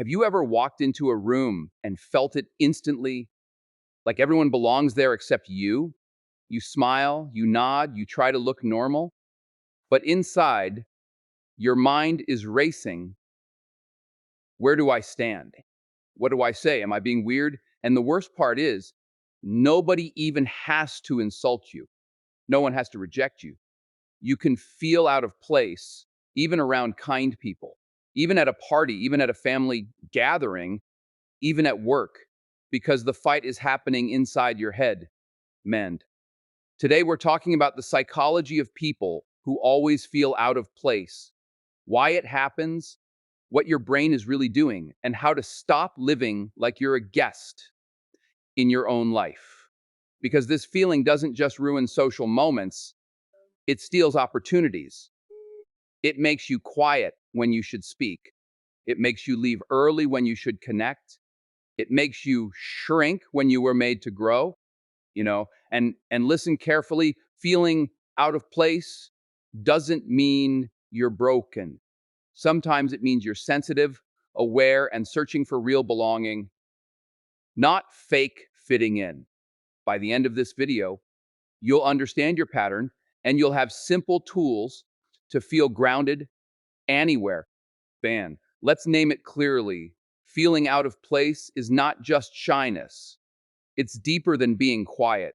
Have you ever walked into a room and felt it instantly, like everyone belongs there except you? You smile, you nod, you try to look normal, but inside, your mind is racing. Where do I stand? What do I say? Am I being weird? And the worst part is, nobody even has to insult you. No one has to reject you. You can feel out of place, even around kind people, even at a party, even at a family gathering, even at work, because the fight is happening inside your head. Mend. Today, we're talking about the psychology of people who always feel out of place, why it happens, what your brain is really doing, and how to stop living like you're a guest in your own life. Because this feeling doesn't just ruin social moments, it steals opportunities. It makes you quiet when you should speak. It makes you leave early when you should connect. It makes you shrink when you were made to grow, and listen carefully. Feeling out of place doesn't mean you're broken. Sometimes it means you're sensitive, aware, and searching for real belonging, not fake fitting in. By the end of this video, you'll understand your pattern and you'll have simple tools to feel grounded anywhere. Ban. Let's name it clearly. Feeling out of place is not just shyness. It's deeper than being quiet.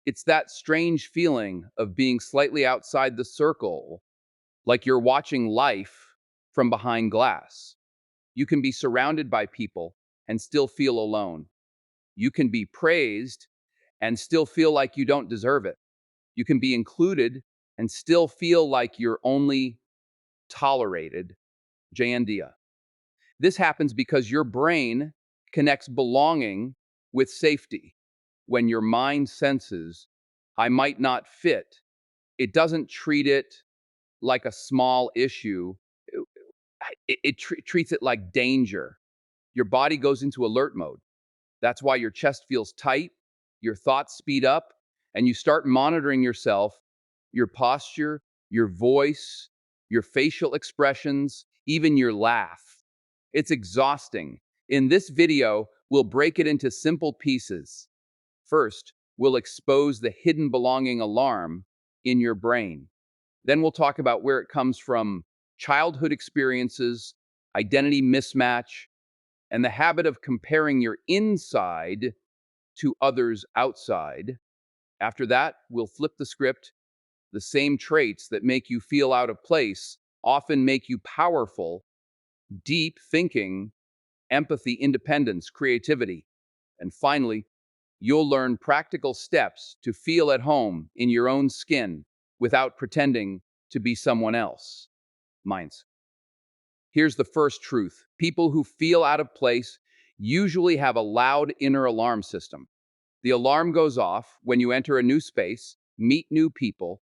It's that strange feeling of being slightly outside the circle, like you're watching life from behind glass. You can be surrounded by people and still feel alone. You can be praised and still feel like you don't deserve it. You can be included and still feel like you're only tolerated. Jayandia. This happens because your brain connects belonging with safety. When your mind senses, I might not fit, it doesn't treat it like a small issue. It treats it like danger. Your body goes into alert mode. That's why your chest feels tight, your thoughts speed up, and you start monitoring yourself, your posture, your voice, your facial expressions, even your laugh. It's exhausting. In this video, we'll break it into simple pieces. First, we'll expose the hidden belonging alarm in your brain. Then we'll talk about where it comes from: childhood experiences, identity mismatch, and the habit of comparing your inside to others outside. After that, we'll flip the script. The same traits that make you feel out of place often make you powerful: deep thinking, empathy, independence, creativity. And finally, you'll learn practical steps to feel at home in your own skin without pretending to be someone else. Minds. Here's the first truth. People who feel out of place usually have a loud inner alarm system. The alarm goes off when you enter a new space, meet new people,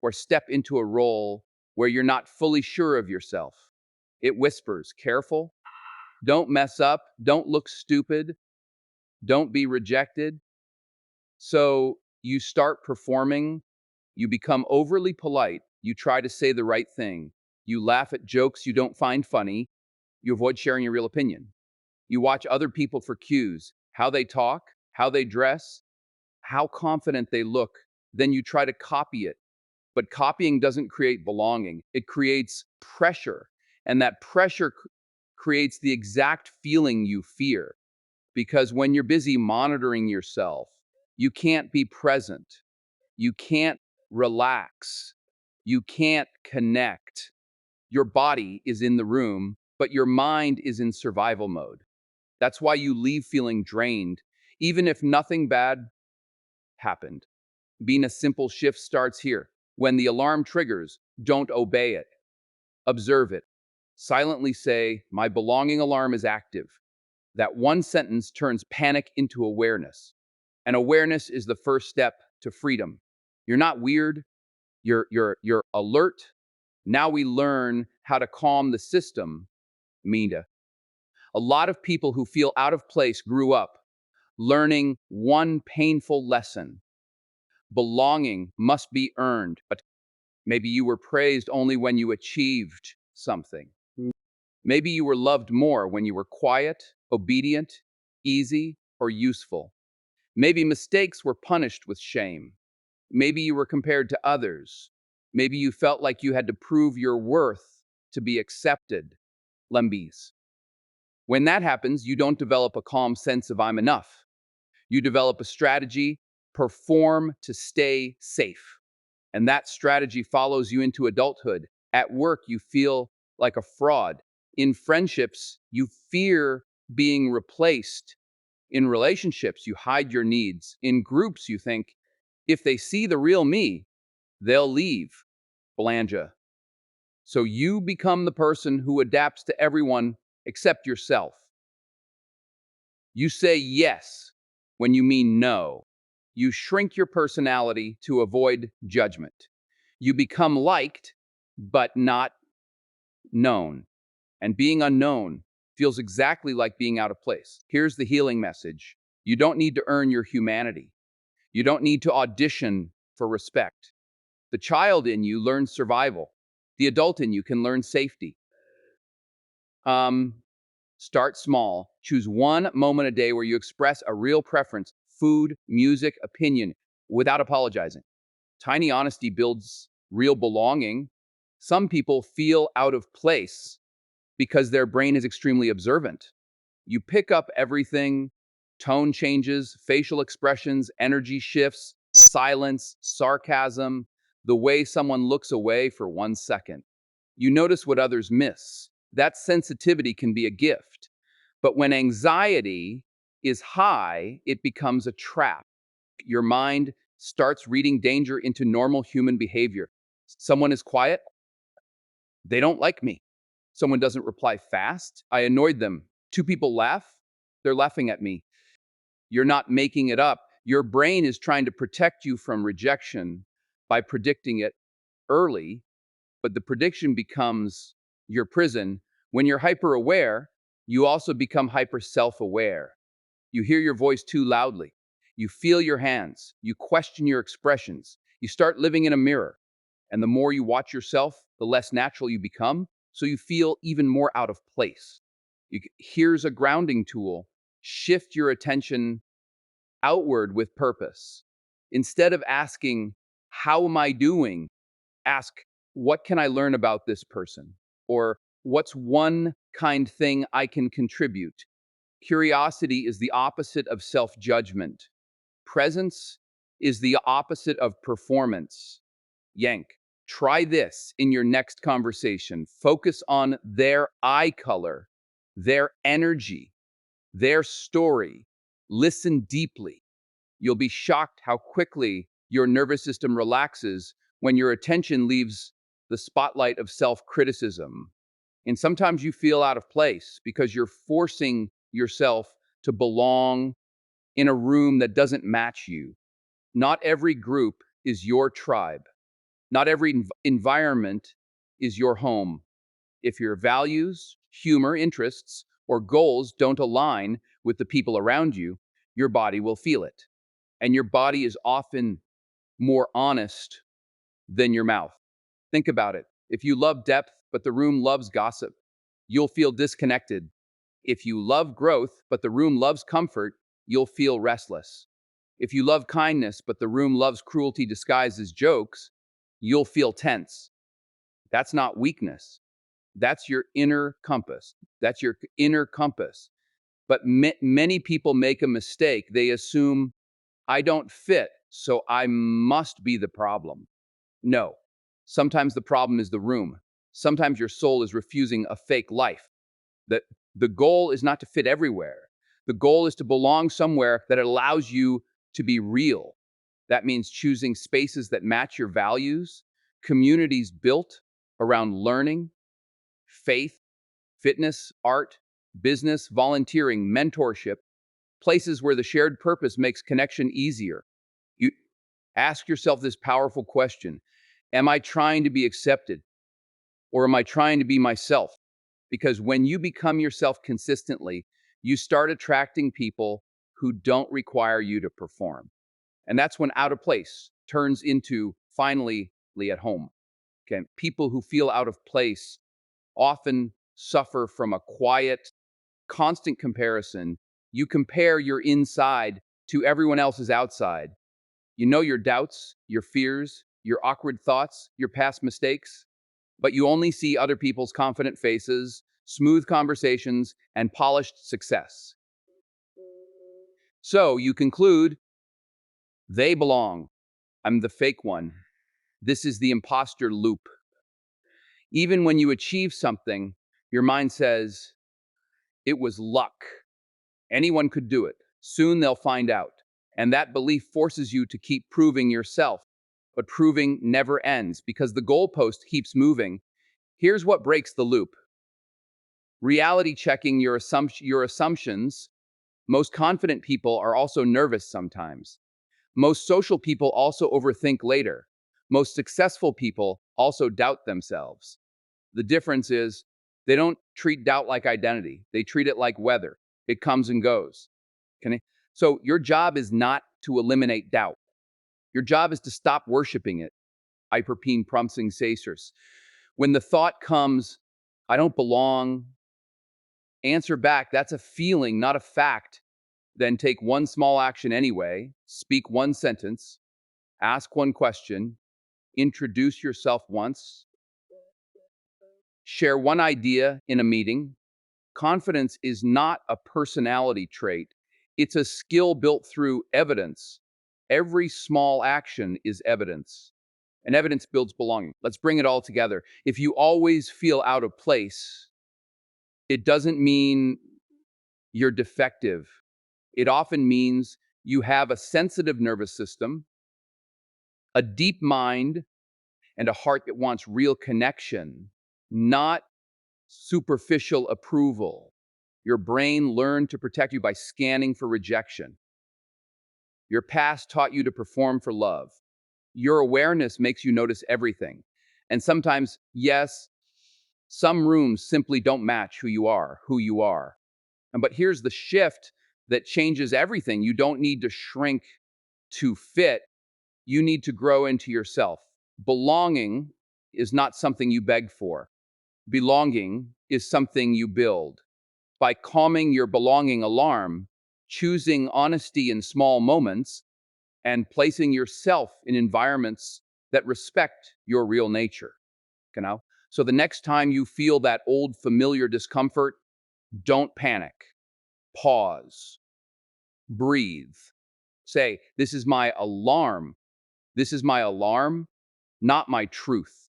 or step into a role where you're not fully sure of yourself. It whispers, careful, don't mess up, don't look stupid, don't be rejected. So you start performing, you become overly polite, you try to say the right thing, you laugh at jokes you don't find funny, you avoid sharing your real opinion. You watch other people for cues, how they talk, how they dress, how confident they look, then you try to copy it. But copying doesn't create belonging, it creates pressure. And that pressure creates the exact feeling you fear. Because when you're busy monitoring yourself, you can't be present, you can't relax, you can't connect. Your body is in the room, but your mind is in survival mode. That's why you leave feeling drained, even if nothing bad happened. Being a simple shift starts here. When the alarm triggers, don't obey it. Observe it. Silently say, my belonging alarm is active. That one sentence turns panic into awareness. And awareness is the first step to freedom. You're not weird, you're alert. Now we learn how to calm the system. Mina. A lot of people who feel out of place grew up learning one painful lesson. Belonging must be earned, but maybe you were praised only when you achieved something. Maybe you were loved more when you were quiet, obedient, easy, or useful. Maybe mistakes were punished with shame. Maybe you were compared to others. Maybe you felt like you had to prove your worth to be accepted. Lembis. When that happens, you don't develop a calm sense of I'm enough. You develop a strategy, perform to stay safe. And that strategy follows you into adulthood. At work, you feel like a fraud. In friendships, you fear being replaced. In relationships, you hide your needs. In groups, you think, if they see the real me, they'll leave. Belanja. So you become the person who adapts to everyone except yourself. You say yes when you mean no. You shrink your personality to avoid judgment. You become liked, but not known. And being unknown feels exactly like being out of place. Here's the healing message. You don't need to earn your humanity. You don't need to audition for respect. The child in you learns survival. The adult in you can learn safety. Um, Start small. Choose one moment a day where you express a real preference, food, music, opinion, without apologizing. Tiny honesty builds real belonging. Some people feel out of place because their brain is extremely observant. You pick up everything, tone changes, facial expressions, energy shifts, silence, sarcasm, the way someone looks away for 1 second. You notice what others miss. That sensitivity can be a gift. But when anxiety is high, it becomes a trap. Your mind starts reading danger into normal human behavior. Someone is quiet, they don't like me. Someone doesn't reply fast, I annoyed them. Two people laugh, they're laughing at me. You're not making it up. Your brain is trying to protect you from rejection by predicting it early, but the prediction becomes your prison. When you're hyper aware, you also become hyper self aware. You hear your voice too loudly. You feel your hands. You question your expressions. You start living in a mirror. And the more you watch yourself, the less natural you become. So you feel even more out of place. Here's a grounding tool. Shift your attention outward with purpose. Instead of asking, how am I doing? Ask, what can I learn about this person? Or what's one kind thing I can contribute? Curiosity is the opposite of self-judgment. Presence is the opposite of performance. Yank. Try this in your next conversation. Focus on their eye color, their energy, their story. Listen deeply. You'll be shocked how quickly your nervous system relaxes when your attention leaves the spotlight of self-criticism. And sometimes you feel out of place because you're forcing yourself to belong in a room that doesn't match you. Not every group is your tribe. Not every environment is your home. If your values, humor, interests, or goals don't align with the people around you, your body will feel it. And your body is often more honest than your mouth. Think about it. If you love depth, but the room loves gossip, you'll feel disconnected. If you love growth, but the room loves comfort, you'll feel restless. If you love kindness, but the room loves cruelty disguised as jokes, you'll feel tense. That's not weakness. That's your inner compass. That's your inner compass. But many people make a mistake. They assume, I don't fit, so I must be the problem. No. Sometimes the problem is the room. Sometimes your soul is refusing a fake life. That the goal is not to fit everywhere. The goal is to belong somewhere that allows you to be real. That means choosing spaces that match your values, communities built around learning, faith, fitness, art, business, volunteering, mentorship, places where the shared purpose makes connection easier. You ask yourself this powerful question. Am I trying to be accepted or am I trying to be myself? Because when you become yourself consistently, you start attracting people who don't require you to perform. And that's when out of place turns into finally at home. Okay. People who feel out of place often suffer from a quiet, constant comparison. You compare your inside to everyone else's outside. You know your doubts, your fears, your awkward thoughts, your past mistakes, but you only see other people's confident faces, smooth conversations, and polished success. So you conclude, they belong. I'm the fake one. This is the imposter loop. Even when you achieve something, your mind says, it was luck. Anyone could do it. Soon they'll find out. And that belief forces you to keep proving yourself. But proving never ends because the goalpost keeps moving. Here's what breaks the loop. Reality checking your assumptions. Most confident people are also nervous sometimes. Most social people also overthink later. Most successful people also doubt themselves. The difference is they don't treat doubt like identity. They treat it like weather. It comes and goes. Okay? So your job is not to eliminate doubt. Your job is to stop worshiping it. Hyperpine prompting sacers. When the thought comes, I don't belong, answer back, that's a feeling, not a fact. Then take one small action anyway, speak one sentence, ask one question, introduce yourself once, share one idea in a meeting. Confidence is not a personality trait, it's a skill built through evidence. Every small action is evidence, and evidence builds belonging. Let's bring it all together. If you always feel out of place, it doesn't mean you're defective. It often means you have a sensitive nervous system, a deep mind, and a heart that wants real connection, not superficial approval. Your brain learned to protect you by scanning for rejection. Your past taught you to perform for love. Your awareness makes you notice everything. And sometimes, yes, some rooms simply don't match who you are. But here's the shift that changes everything. You don't need to shrink to fit. You need to grow into yourself. Belonging is not something you beg for. Belonging is something you build. By calming your belonging alarm, choosing honesty in small moments, and placing yourself in environments that respect your real nature. You know? So the next time you feel that old familiar discomfort, don't panic. Pause. Breathe. Say, this is my alarm. This is my alarm, not my truth.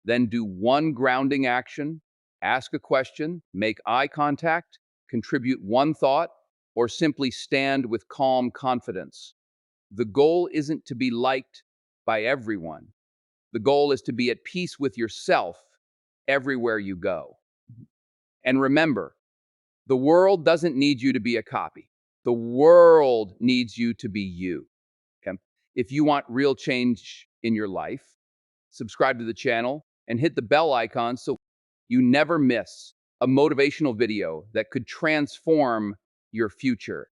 Then do one grounding action, ask a question, make eye contact, contribute one thought, or simply stand with calm confidence. The goal isn't to be liked by everyone. The goal is to be at peace with yourself everywhere you go. And remember, the world doesn't need you to be a copy. The world needs you to be you. Okay? If you want real change in your life, subscribe to the channel and hit the bell icon so you never miss a motivational video that could transform your future.